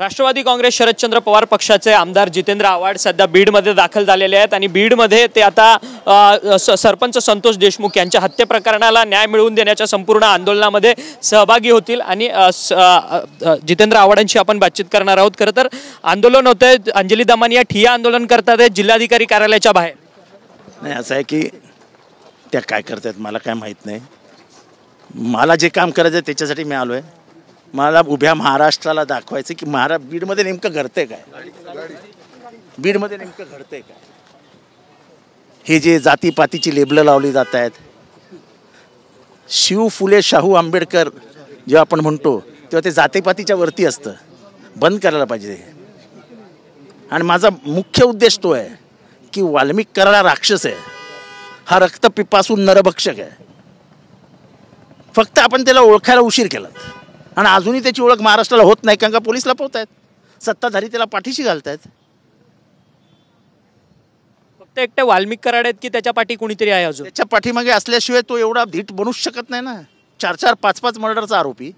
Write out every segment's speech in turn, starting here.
राष्ट्रवादी काँग्रेस शरदचंद्र पवार पक्षाचे आमदार जितेंद्र आव्हाड सध्या बीडमध्ये दाखल झालेले आहेत आणि बीडमध्ये ते आता सरपंच संतोष देशमुख यांच्या हत्ये प्रकरणाला न्याय मिळवून देण्याच्या संपूर्ण आंदोलनामध्ये सहभागी होतील आणि जितेंद्र आव्हाडांशी आपण बातचीत करणार आहोत। खरं तर आंदोलन होतंय, अंजली दमानिया ठिय्या आंदोलन करतात जिल्हाधिकारी कार्यालयाच्या बाहेर। नाही असं आहे की त्या काय करतात मला काय माहीत नाही। मला जे काम करायचं आहे त्याच्यासाठी मी आलो आहे। मला उभ्या महाराष्ट्राला दाखवायचं की बीडमध्ये नेमकं घडतंय काय, बीडमध्ये नेमकं घडतंय काय। हे जे जातीपातीची लेबलं लावली जात आहेत, शिव फुले शाहू आंबेडकर जेव्हा आपण म्हणतो तेव्हा ते जातीपातीच्या वरती असतं, बंद करायला पाहिजे। आणि माझा मुख्य उद्देश तो आहे की वाल्मिक करायला राक्षस आहे, हा रक्तपिपासून नरभक्षक आहे। फक्त आपण त्याला ओळखायला उशीर केला आणि अजूनही त्याची ओळख महाराष्ट्राला होत नाही, कारण का पोलीस लपवत आहेत, सत्ताधारी त्याला पाठीशी घालत आहेत। फक्त एकटे वाल्मिक कराड आहेत की त्याच्या पाठी कोणीतरी आहे अजून? त्याच्या पाठीमागे असल्याशिवाय तो एवढा धीट बनूच शकत नाही ना। 4-4, 5-5 मर्डरचा आरोपी,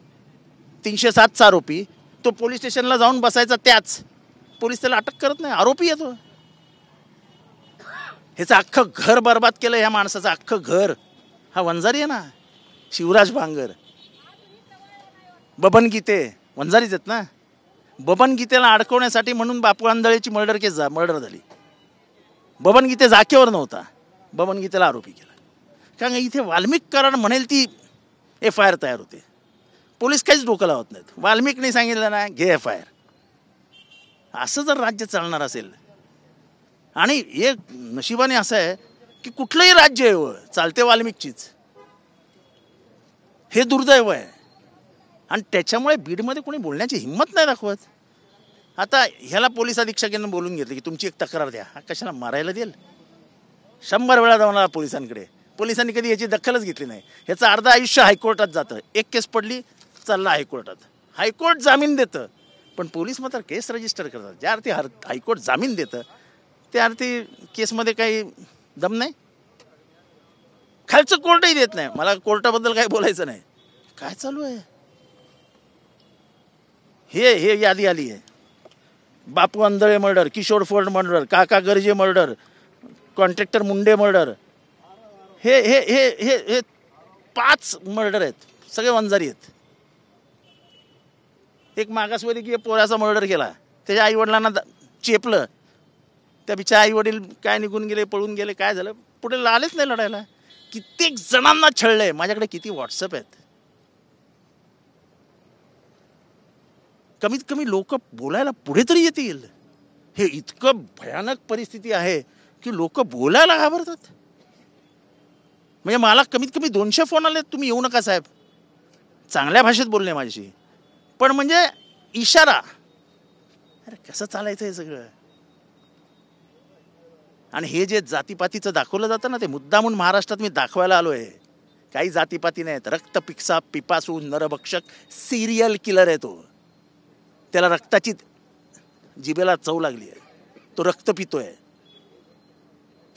307चा आरोपी, तो पोलीस स्टेशनला जाऊन बसायचा, त्याच पोलीस त्याला अटक करत नाही, आरोपी येतो। ह्याचं अख्खं घर बर्बाद केलं ह्या माणसाचं, अख्खं घर। हा वंजारी आहे ना, शिवराज भांगर, बबन गीते वंजारीच आहेत ना। बबन गीतेला अडकवण्यासाठी म्हणून बापू आंधळेची मर्डर झाली। बबन गीते जागेवर नव्हता, बबन गीतेला आरोपी केला, कारण इथे वाल्मिक कराड म्हणेल ती FIR तयार होते। पोलीस काहीच डोकं लावत नाहीत, वाल्मिकने सांगितलं ना घे FIR। असं जर राज्य चालणार असेल, आणि एक नशिबाने असं आहे की कुठलंही राज्य आहे चालते वाल्मिकचीच, हे दुर्दैव आहे। आणि त्याच्यामुळे बीडमध्ये कोणी बोलण्याची हिंमत नाही दाखवत। आता ह्याला पोलीस अधीक्षकांना बोलून घेतलं की तुमची एक तक्रार द्या, हा कशाला मारायला देईल? 100 वेळा जाऊन पोलिसांकडे, पोलिसांनी कधी याची दखलच घेतली नाही। ह्याचं अर्ध आयुष्य हायकोर्टात जातं, एक केस पडली चालला हायकोर्टात, हायकोर्ट जामीन देतं, पण पोलीस मात्र केस रजिस्टर करतात। ज्या अर्थी हायकोर्ट जामीन देतं त्या अर्थी केसमध्ये काही दम नाही, खालचं कोर्टही देत नाही। मला कोर्टाबद्दल काही बोलायचं नाही, काय चालू आहे हे यादी आली आहे। बापू आंधळे मर्डर, किशोर फोर्ड मर्डर, काका Garje murder, contractor Munde murder, हे हे हे हे हे 5 मर्डर आहेत, सगळे वंजारी आहेत। एक मागासवर्गीय पोराचा मर्डर केला, त्याच्या आईवडिलांना चेपलं, त्या बिचारा आईवडील काय निघून गेले, पळून गेले, काय झालं पुढे आलेच नाही लढायला। कित्येक जणांना छळलंय, माझ्याकडे किती व्हॉट्सअप आहेत। कमीत कमी लोक बोलायला पुढे तरी येतील। हे इतकं भयानक परिस्थिती आहे की लोक बोलायला घाबरतात। म्हणजे मला कमीत कमी 200 फोन आले, तुम्ही येऊ नका साहेब, चांगल्या भाषेत बोलले माझ्याशी, पण म्हणजे इशारा। अरे कसं चालायचं हे सगळं? आणि हे जे जातीपातीचं दाखवलं जातं ना, ते मुद्दामून महाराष्ट्रात मी दाखवायला आलो आहे। काही जातीपाती नाहीत, पिपासू नरभक्षक सिरियल किलर आहे तो। त्याला रक्ताची जिभेला चव लागली आहे, तो रक्त पितोय,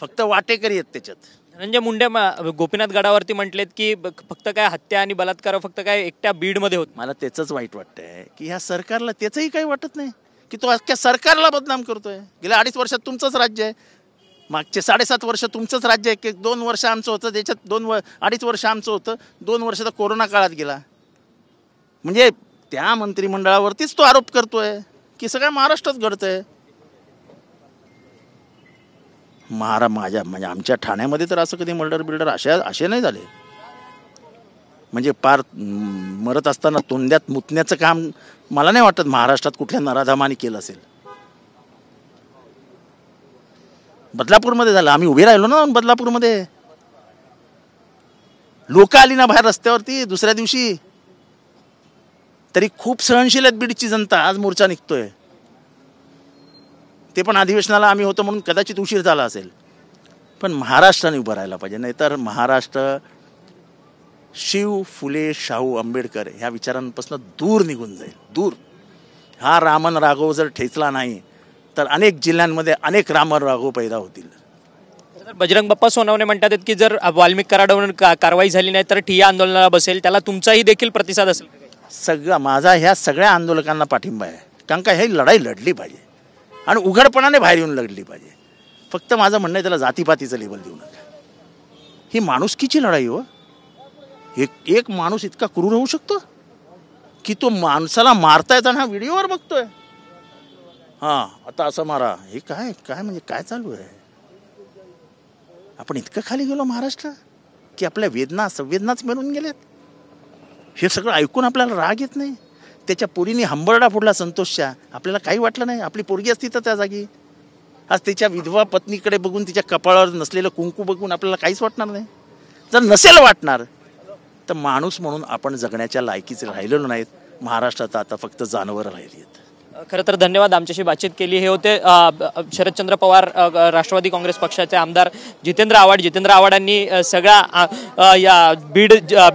फक्त वाटेकरी आहेत त्याच्यात। धनंजय मुंडे गोपीनाथ गडावरती म्हटलेत की फक्त काय हत्या आणि बलात्कार फक्त काय एकट्या बीडमध्ये होत। मला त्याचंच वाईट वाटतंय की ह्या सरकारला त्याचंही काही वाटत नाही की तो अख्ख्या सरकारला बदनाम करतोय। गेल्या 2.5 वर्षात तुमचंच राज्य आहे, मागचे 7.5 वर्ष तुमचंच राज्य आहे, की 2 वर्ष आमचं होतं, त्याच्यात 2-2.5 वर्ष आमचं होतं, 2 वर्ष तर कोरोना काळात गेला। म्हणजे त्या मंत्रिमंडळावरतीच तो आरोप करतोय की सगळ्या महाराष्ट्रात घडतंय। म्हणजे आमच्या ठाण्यामध्ये तर असं कधी मर्डर बिल्डर असे नाही झाले। म्हणजे पार मरत असताना तोंड्यात मुतण्याचं काम मला नाही वाटत महाराष्ट्रात कुठल्या नराधमाने केलं असेल। बदलापूरमध्ये झालं, आम्ही उभे राहिलो ना बदलापूरमध्ये, लोक आली ना बाहेर रस्त्यावरती दुसऱ्या दिवशी, तरी खूप सहनशील आहेत बीडची जनता। आज मोर्चा निघतोय, ते पण अधिवेशनाला आम्ही होतो म्हणून कदाचित उशीर झाला असेल, पण महाराष्ट्राने उभं राहायला पाहिजे, नाहीतर महाराष्ट्र शिव फुले शाहू आंबेडकर ह्या विचारांपासून दूर निघून जाईल, दूर। हा रामन राघव जर ठेचला नाही तर अनेक जिल्ह्यांमध्ये अनेक रामन राघव पैदा होतील। बजरंग बाप्पा सोनवणे म्हणतात की जर वाल्मिक कराडावर कारवाई झाली नाही तर ठिय्या आंदोलनाला बसेल, त्याला तुमचाही देखील प्रतिसाद असेल? सगळा माझा ह्या सगळ्या आंदोलकांना पाठिंबा आहे, कारण का ही लढाई लढली पाहिजे आणि उघडपणाने बाहेर येऊन लढली पाहिजे. फक्त माझं म्हणणं आहे त्याला जातीपातीचं लेबल देऊ नका. ही माणुसकीची लढाई हो. एक माणूस इतका क्रूर होऊ शकतो की तो माणसाला मारता येताना हा व्हिडिओवर बघतोय. हां आता असं मारा, हे काय काय म्हणजे काय चालू आहे? आपण इतकं खाली गेलो महाराष्ट्र की आपल्या वेदना संवेदनाच मिळून गेल्यात. हे सगळं ऐकून आपल्याला राग येत नाही. त्याच्या पोरीने हंबरडा फोडला संतोषच्या, आपल्याला काही वाटलं नाही. आपली पोरगी असती तर त्या जागी आज त्याच्या विधवा पत्नीकडे बघून तिच्या कपाळावर नसलेलं कुंकू बघून आपल्याला काहीच वाटणार नाही. जर नसेल वाटणार तर माणूस म्हणून आपण जगण्याच्या लायकीचे राहिलेलो नाहीत. महाराष्ट्रात आता फक्त जनावरं राहिली आहेत. खरं तर धन्यवाद. आमच्याशी बातचीत केली. हे होते शरदचंद्र पवार राष्ट्रवादी काँग्रेस पक्षाचे आमदार जितेंद्र आव्हाड. जितेंद्र आव्हाडांनी सगळ्या या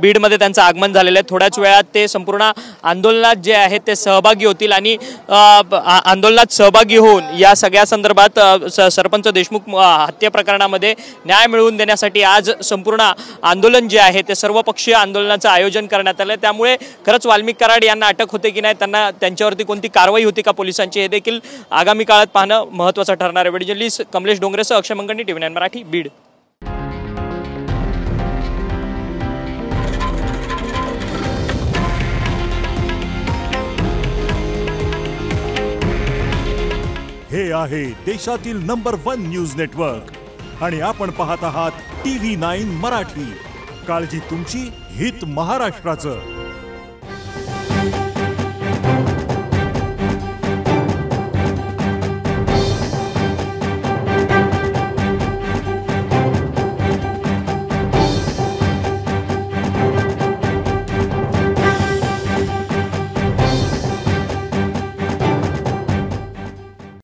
बीडमध्ये त्यांचं आगमन झालेलं आहे. थोड्याच वेळात ते संपूर्ण आंदोलनात जे आहेत ते सहभागी होतील आणि आंदोलनात सहभागी होऊन या सगळ्या संदर्भात सरपंच देशमुख हत्या प्रकरणामध्ये न्याय मिळवून देण्यासाठी आज संपूर्ण आंदोलन जे आहे ते सर्वपक्षीय आंदोलनाचं आयोजन करण्यात आलं. त्यामुळे खरंच वाल्मिक कराड यांना अटक होते की नाही, त्यांच्यावरती कोणती कारवाई होती का पोलिसांची, हे देखील आगामी काळात पाहणं महत्त्वाचं ठरणार आहे. व्हिडिओ जर्नलिस्ट कमलेश डोंगरेसह अक्षय मंगणी, TV9 मराठी, बीड. हे आहे देशातील नंबर 1 न्यूज नेटवर्क आणि आपण पाहत आहात TV9 मराठी. काळजी तुमची, हित महाराष्ट्राचं.